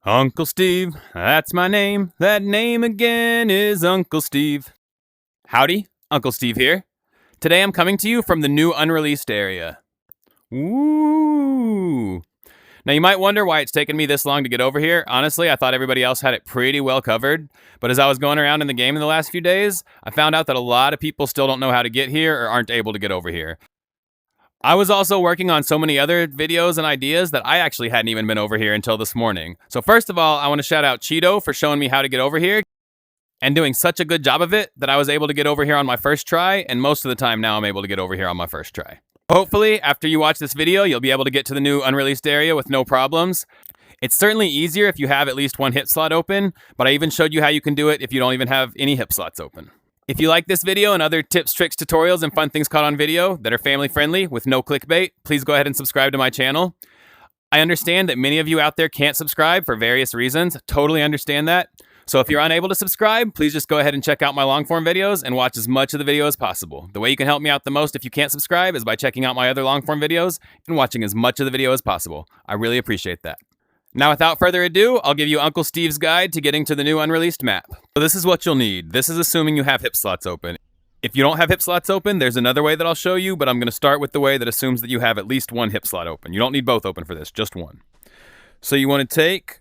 Uncle Steve, that's my name. That name again is Uncle Steve. Howdy, Uncle Steve here. Today I'm coming to you from the new Unreleased area. Woo! Now you might wonder why it's taken me this long to get over here. Honestly, I thought everybody else had it pretty well covered. But as I was going around in the game in the last few days, I found out that a lot of people still don't know how to get here or aren't able to get over here. I was also working on so many other videos and ideas that I actually hadn't even been over here until this morning. So first of all, I want to shout out Cheeto for showing me how to get over here and doing such a good job of it that I was able to get over here on my first try, and most of the time now I'm able to get over here on my first try. Hopefully, after you watch this video, you'll be able to get to the new Unreleased area with no problems. It's certainly easier if you have at least one hip slot open, but I even showed you how you can do it if you don't even have any hip slots open. If you like this video and other tips, tricks, tutorials, and fun things caught on video that are family friendly with no clickbait, please go ahead and subscribe to my channel. I understand that many of you out there can't subscribe for various reasons. Totally understand that. So if you're unable to subscribe, please just go ahead and check out my long form videos and watch as much of the video as possible. The way you can help me out the most if you can't subscribe is by checking out my other long form videos and watching as much of the video as possible. I really appreciate that. Now, without further ado, I'll give you Uncle Steve's guide to getting to the new Unreleased map. So this is what you'll need. This is assuming you have hip slots open. If you don't have hip slots open, there's another way that I'll show you, but I'm going to start with the way that assumes that you have at least one hip slot open. You don't need both open for this, just one. So you want to take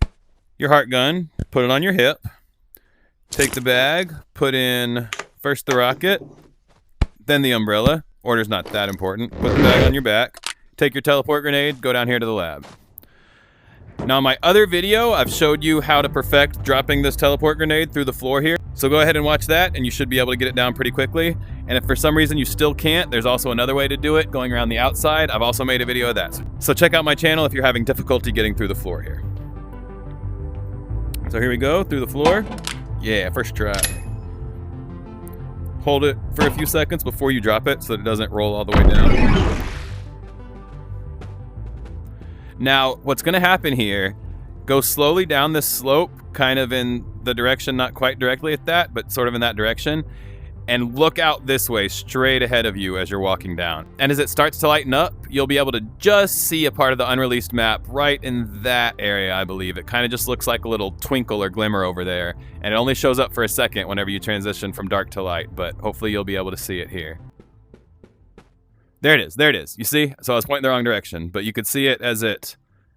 your heart gun, put it on your hip, take the bag, put in first the rocket, then the umbrella. Order's not that important. Put the bag on your back, take your teleport grenade, go down here to the lab. Now, in my other video, I've showed you how to perfect dropping this teleport grenade through the floor here. So go ahead and watch that, and you should be able to get it down pretty quickly. And if for some reason you still can't, there's also another way to do it, going around the outside. I've also made a video of that. So check out my channel if you're having difficulty getting through the floor here. So here we go, through the floor. Yeah, first try. Hold it for a few seconds before you drop it so that it doesn't roll all the way down. Now, what's going to happen here, go slowly down this slope, kind of in the direction, not quite directly at that, but sort of in that direction, and look out this way, straight ahead of you as you're walking down. And as it starts to lighten up, you'll be able to just see a part of the Unreleased map right in that area, I believe. It kind of just looks like a little twinkle or glimmer over there, and it only shows up for a second whenever you transition from dark to light, but hopefully you'll be able to see it here. There it is, there it is. You see? So I was pointing the wrong direction, but you could see it as it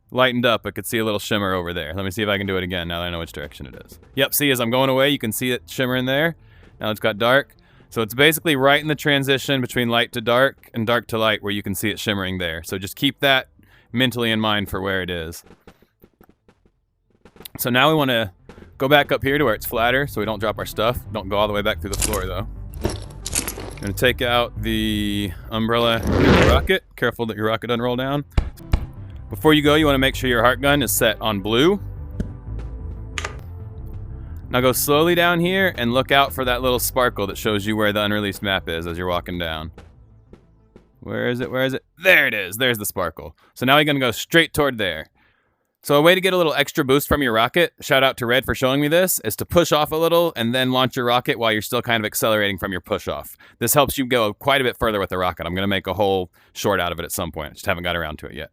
lightened up. I could see a little shimmer over there. Let me see if I can do it again now that I know which direction it is. Yep, see, as I'm going away, you can see it shimmering there. Now it's got dark. So it's basically right in the transition between light to dark and dark to light where you can see it shimmering there. So just keep that mentally in mind for where it is. So now we want to go back up here to where it's flatter so we don't drop our stuff. Don't go all the way back through the floor though. I'm going to take out the umbrella and the rocket. Careful that your rocket doesn't roll down. Before you go, you want to make sure your heart gun is set on blue. Now go slowly down here and look out for that little sparkle that shows you where the Unreleased map is as you're walking down. Where is it? Where is it? There it is. There's the sparkle. So now you're going to go straight toward there. So a way to get a little extra boost from your rocket, shout out to Red for showing me this, is to push off a little and then launch your rocket while you're still kind of accelerating from your push off. This helps you go quite a bit further with the rocket. I'm going to make a whole short out of it at some point. I just haven't got around to it yet.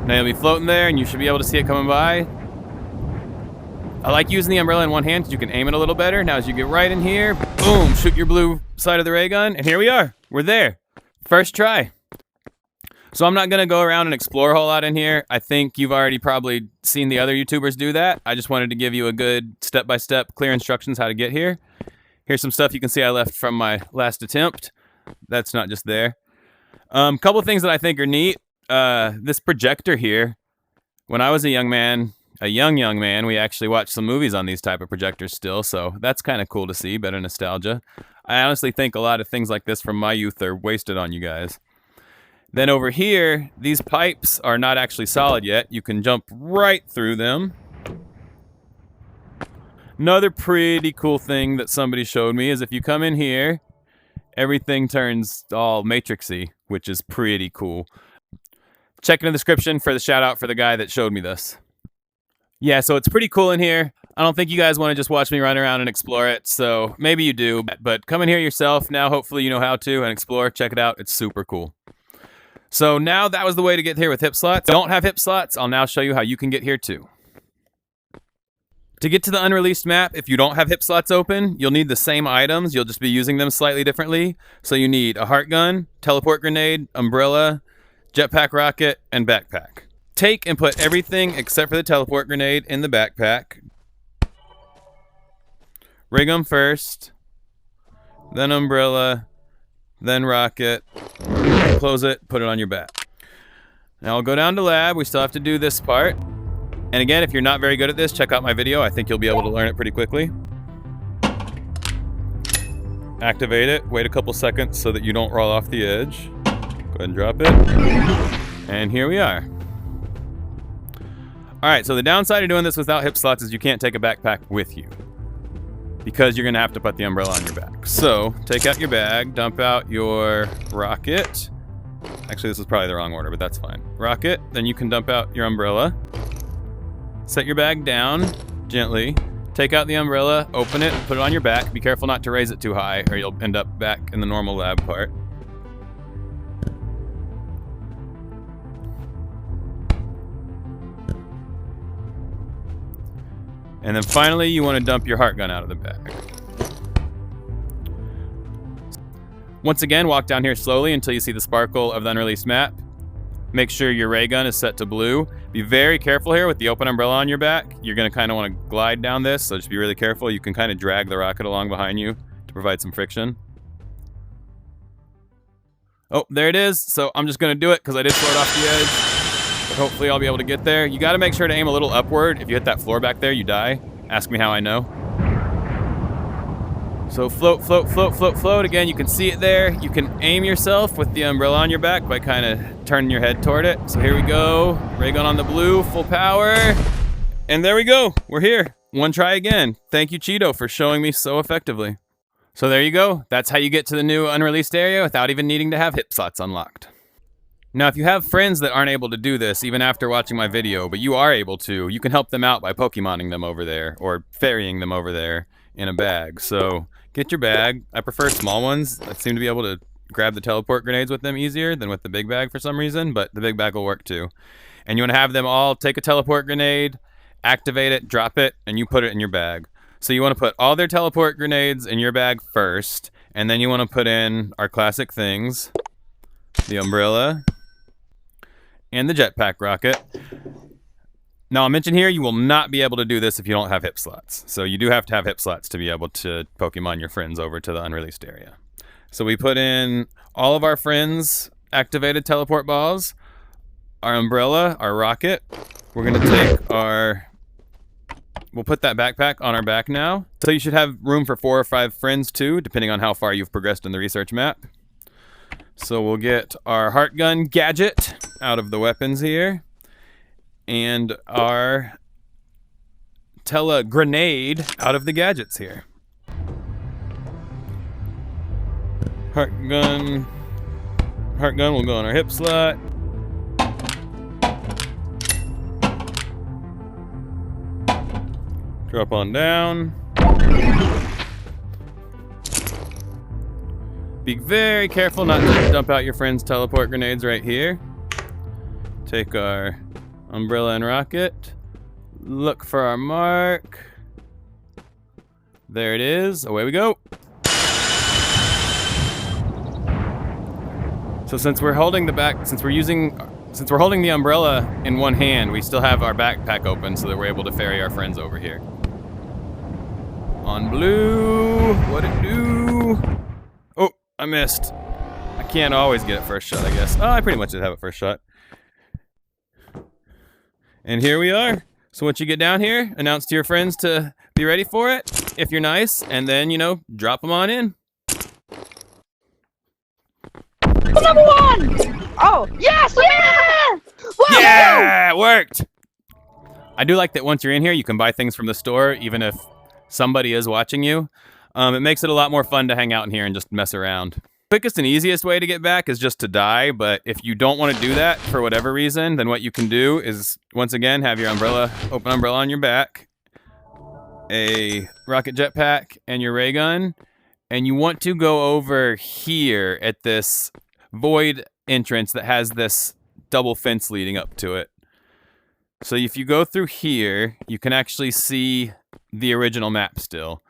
Now you'll be floating there and you should be able to see it coming by. I like using the umbrella in one hand because you can aim it a little better. Now as you get right in here, boom, shoot your blue side of the ray gun, and here we are. We're there. First try. So I'm not going to go around and explore a whole lot in here. I think you've already probably seen the other YouTubers do that. I just wanted to give you a good step-by-step clear instructions how to get here. Here's some stuff you can see I left from my last attempt. That's not just there. Couple things that I think are neat. This projector here, when I was a young man, we actually watched some movies on these type of projectors still, so that's kind of cool to see, better nostalgia. I honestly think a lot of things like this from my youth are wasted on you guys. Then over here, these pipes are not actually solid yet. You can jump right through them. Another pretty cool thing that somebody showed me is if you come in here, everything turns all matrixy, which is pretty cool. Check in the description for the shout out for the guy that showed me this. Yeah, so it's pretty cool in here. I don't think you guys want to just watch me run around and explore it, so maybe you do, but come in here yourself. Now hopefully you know how to and explore. Check it out. It's super cool. So now that was the way to get here with Hipslots. Don't have Hipslots, I'll now show you how you can get here too. To get to the Unreleased map, if you don't have Hipslots open, you'll need the same items. You'll just be using them slightly differently. So you need a heart gun, teleport grenade, umbrella, jetpack rocket, and backpack. Take and put everything except for the teleport grenade in the backpack. Rig them first, then umbrella, then rocket. Close it, put it on your back. Now we'll go down to lab. We still have to do this part. And again, if you're not very good at this, check out my video. I think you'll be able to learn it pretty quickly. Activate it. Wait a couple seconds so that you don't roll off the edge. Go ahead and drop it. And here we are. All right, so the downside of doing this without Hipslots is you can't take a backpack with you, because you're gonna have to put the umbrella on your back. So take out your bag, dump out your rocket. Actually, this is probably the wrong order, but that's fine. Rocket, then you can dump out your umbrella. Set your bag down gently. Take out the umbrella, open it, put it on your back. Be careful not to raise it too high or you'll end up back in the normal lab part. And then finally, you want to dump your heart gun out of the bag. Once again, walk down here slowly until you see the sparkle of the Unreleased map. Make sure your ray gun is set to blue. Be very careful here with the open umbrella on your back. You're going to kind of want to glide down this, so just be really careful. You can kind of drag the rocket along behind you to provide some friction. Oh, there it is. So I'm just going to do it because I did float off the edge. But hopefully I'll be able to get there. You got to make sure to aim a little upward. If you hit that floor back there, you die. Ask me how I know. So float, float, float, float, float. Again, you can see it there. You can aim yourself with the umbrella on your back by kind of turning your head toward it. So here we go. Ray gun on the blue, full power. And there we go. We're here. One try again. Thank you, Cheeto, for showing me so effectively. So there you go. That's how you get to the new Unreleased area without even needing to have Hipslots unlocked. Now, if you have friends that aren't able to do this, even after watching my video, but you are able to, you can help them out by Pokemoning them over there or ferrying them over there in a bag. So get your bag. I prefer small ones. I seem to be able to grab the teleport grenades with them easier than with the big bag for some reason, but the big bag will work too. And you want to have them all take a teleport grenade, activate it, drop it, and you put it in your bag. So you want to put all their teleport grenades in your bag first, and then you want to put in our classic things, the umbrella, and the jetpack rocket. Now, I'll mention here, you will not be able to do this if you don't have Hipslots. So you do have to have Hipslots to be able to Pokemon your friends over to the Unreleased area. So we put in all of our friends' activated teleport balls, our umbrella, our rocket. We're going to take our... We'll put that backpack on our back now. So you should have room for 4 or 5 friends too, depending on how far you've progressed in the research map. So we'll get our heart gun gadget out of the weapons here. And our grenade out of the gadgets here. Heart gun will go on our hip slot. Drop on down. Be very careful not to dump out your friend's teleport grenades right here. Take our umbrella and rocket. Look for our mark. There it is. Away we go. So since we're holding the umbrella in one hand, we still have our backpack open so that we're able to ferry our friends over here. On blue, what it do? Oh, I missed. I can't always get it first shot, I guess. Oh, I pretty much did have it first shot. And here we are. So once you get down here, announce to your friends to be ready for it, if you're nice, and then, drop them on in. Number 1! Oh, yes! Yeah! Wow. Yeah, it worked! I do like that once you're in here, you can buy things from the store, even if somebody is watching you. It makes it a lot more fun to hang out in here and just mess around. Quickest and easiest way to get back is just to die, but if you don't want to do that for whatever reason, then what you can do is, once again, have your open umbrella on your back. a rocket jetpack and your ray gun, and you want to go over here at this void entrance that has this double fence leading up to it. So if you go through here, you can actually see the original map still.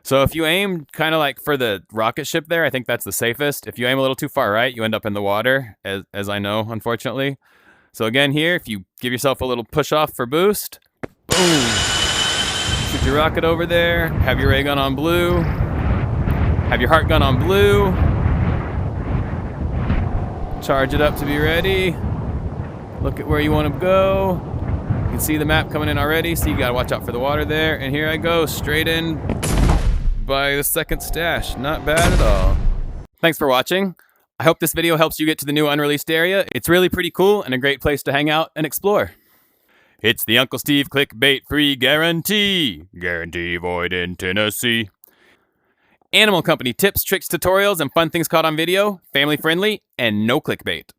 So if you aim kind of like for the rocket ship there, I think that's the safest. If you aim a little too far right, you end up in the water, as I know, unfortunately. So again here, if you give yourself a little push off for boost, boom. Shoot your rocket over there, have your ray gun on blue, have your heart gun on blue, charge it up to be ready, look at where you want to go. You can see the map coming in already, so you gotta watch out for the water there. And here I go, straight in by the second stash. Not bad at all. Thanks for watching. I hope this video helps you get to the new Unreleased area. It's really pretty cool and a great place to hang out and explore. It's the Uncle Steve clickbait free guarantee. Guarantee void in Tennessee. Animal Company tips, tricks, tutorials, and fun things caught on video. Family friendly and no clickbait.